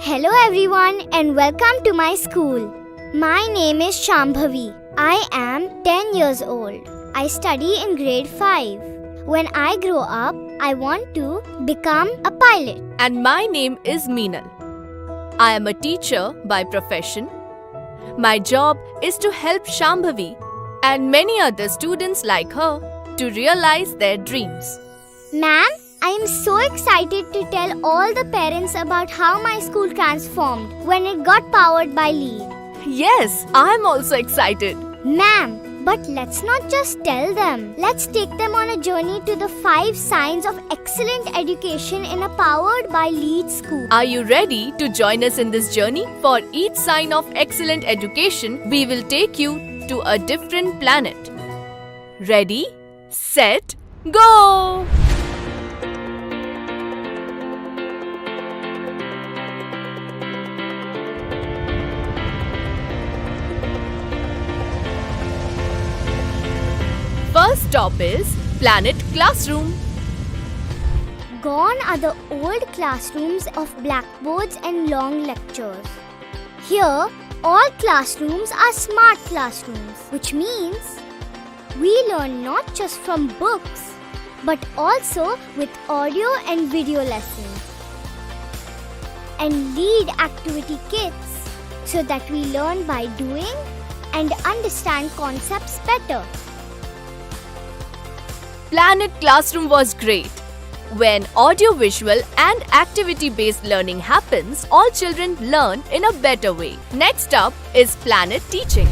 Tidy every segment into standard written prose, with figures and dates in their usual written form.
Hello everyone and welcome to my school. My name is Shambhavi. I am 10 years old. I study in grade 5. When I grow up, I want to become a pilot. And my name is Meenal. I am a teacher by profession. My job is to help Shambhavi and many other students like her to realize their dreams. Ma'am, I am so excited to tell all the parents about how my school transformed when it got powered by LEED. Yes, I am also excited. Ma'am, but let's not just tell them. Let's take them on a journey to the 5 signs of excellent education in a powered by LEED school. Are you ready to join us in this journey? For each sign of excellent education, we will take you to a different planet. Ready, set, go! First stop is Planet Classroom. Gone are the old classrooms of blackboards and long lectures. Here, all classrooms are smart classrooms, which means we learn not just from books, but also with audio and video lessons and LEED activity kits so that we learn by doing and understand concepts better. Planet Classroom was great. When audio-visual and activity-based learning happens, all children learn in a better way. Next up is Planet Teaching.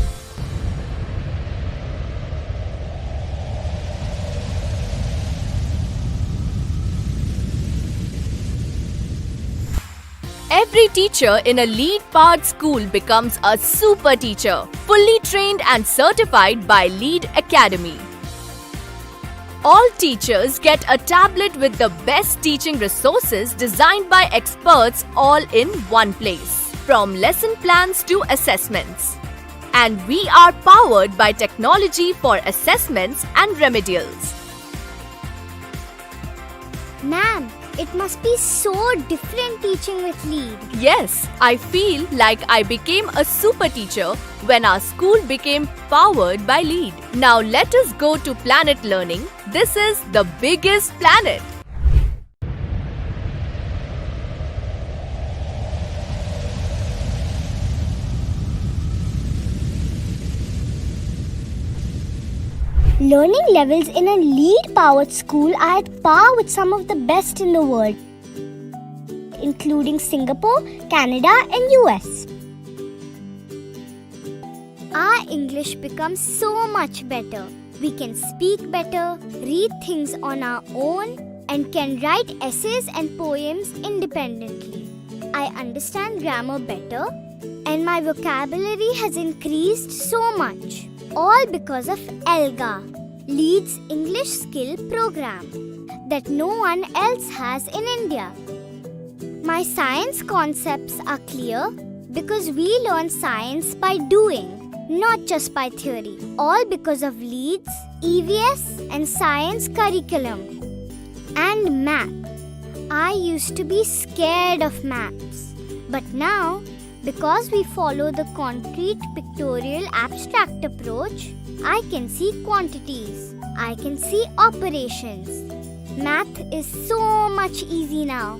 Every teacher in a LEED-powered school becomes a super teacher, fully trained and certified by LEED Academy. All teachers get a tablet with the best teaching resources designed by experts all in one place, from lesson plans to assessments. And we are powered by technology for assessments and remedials. Ma'am, it must be so different teaching with LEED. Yes, I feel like I became a super teacher when our school became powered by LEED. Now let us go to Planet Learning. This is the biggest planet. Learning levels in a LEED-powered school are at par with some of the best in the world, including Singapore, Canada and US. Our English becomes so much better. We can speak better, read things on our own, and can write essays and poems independently. I understand grammar better, and my vocabulary has increased so much. All because of ELGA, LEED's English Skill Program, that no one else has in India. My science concepts are clear because we learn science by doing, not just by theory. All because of LEED's EVS and science curriculum. And math. I used to be scared of maths, but now, because we follow the concrete pictorial abstract approach, I can see quantities. I can see operations. Math is so much easy now.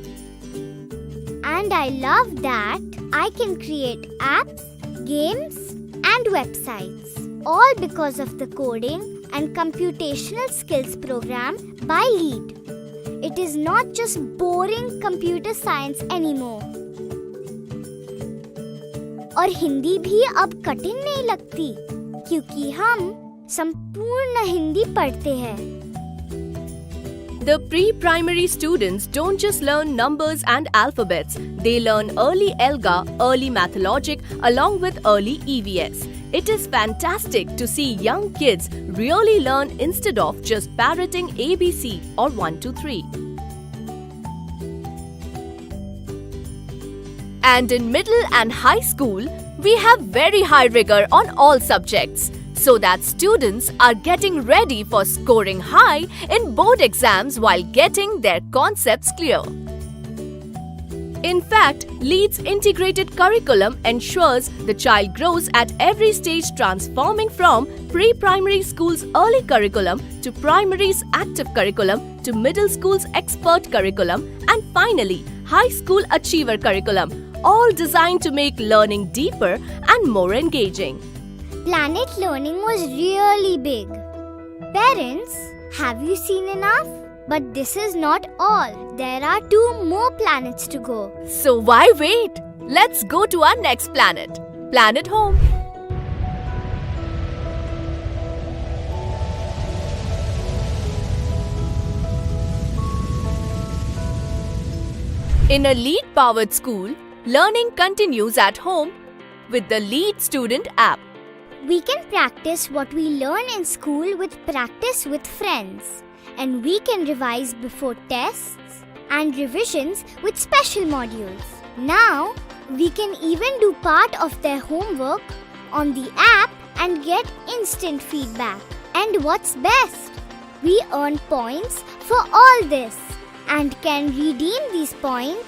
And I love that I can create apps, games, and websites. All because of the coding and computational skills program by LEED. It is not just boring computer science anymore. और हिंदी भी अब कठिन नहीं लगती क्योंकि हम संपूर्ण हिंदी पढ़ते हैं. The pre-primary students don't just learn numbers and alphabets. They learn early ELGA, early Mathologic along with early EVS. It is fantastic to see young kids really learn instead of just parroting ABC or 1, 2, 3. And in middle and high school, we have very high rigor on all subjects, so that students are getting ready for scoring high in board exams while getting their concepts clear. In fact, LEAD's integrated curriculum ensures the child grows at every stage, transforming from pre-primary school's early curriculum to primary's active curriculum to middle school's expert curriculum and finally high school achiever curriculum, all designed to make learning deeper and more engaging. Planet learning was really big. Parents, have you seen enough? But this is not all. There are 2 more planets to go. So why wait? Let's go to our next planet, Planet Home. In a LEAD-powered school, learning continues at home with the LEAD Student app. We can practice what we learn in school with practice with friends. And we can revise before tests and revisions with special modules. Now, we can even do part of their homework on the app and get instant feedback. And what's best? We earn points for all this and can redeem these points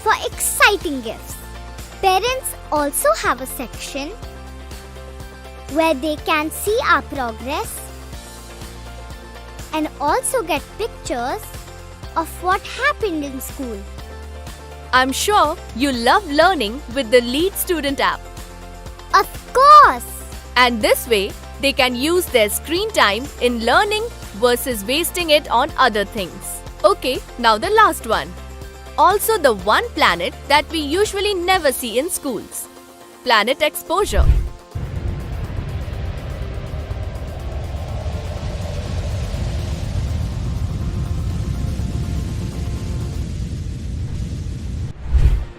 for exciting gifts. Parents also have a section where they can see our progress and also get pictures of what happened in school. I'm sure you love learning with the LEAD Student app. Of course! And this way, they can use their screen time in learning versus wasting it on other things. Okay, now the last one. Also the one planet that we usually never see in schools. Planet Exposure.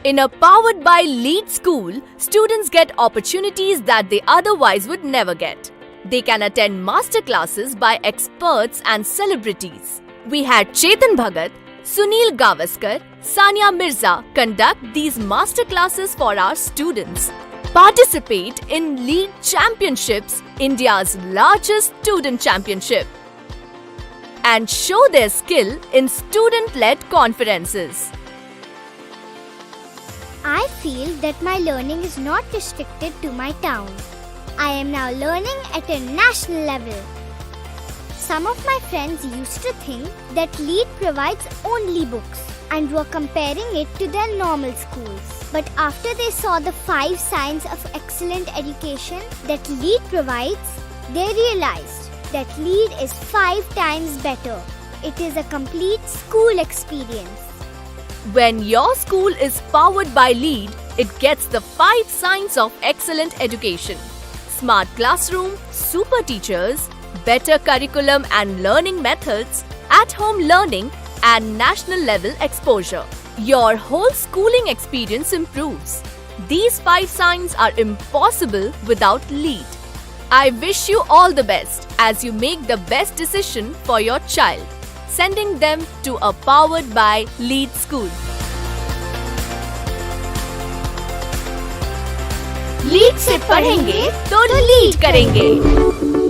In a powered by LEAD school, students get opportunities that they otherwise would never get. They can attend master classes by experts and celebrities. We had Chetan Bhagat, Sunil Gavaskar, Sania Mirza conduct these master classes for our students. Participate in LEAD Championships, India's largest student championship. And show their skill in student-led conferences. I feel that my learning is not restricted to my town. I am now learning at a national level. Some of my friends used to think that LEAD provides only books and were comparing it to their normal schools. But after they saw the 5 signs of excellent education that LEAD provides, they realized that LEAD is 5 times better. It is a complete school experience. When your school is powered by LEAD, it gets the 5 signs of excellent education. Smart classroom, super teachers, better curriculum and learning methods, at-home learning and national level exposure. Your whole schooling experience improves. These 5 signs are impossible without LEAD. I wish you all the best as you make the best decision for your child, sending them to a powered by LEAD school. LEAD से पढ़ेंगे तो lead करेंगे.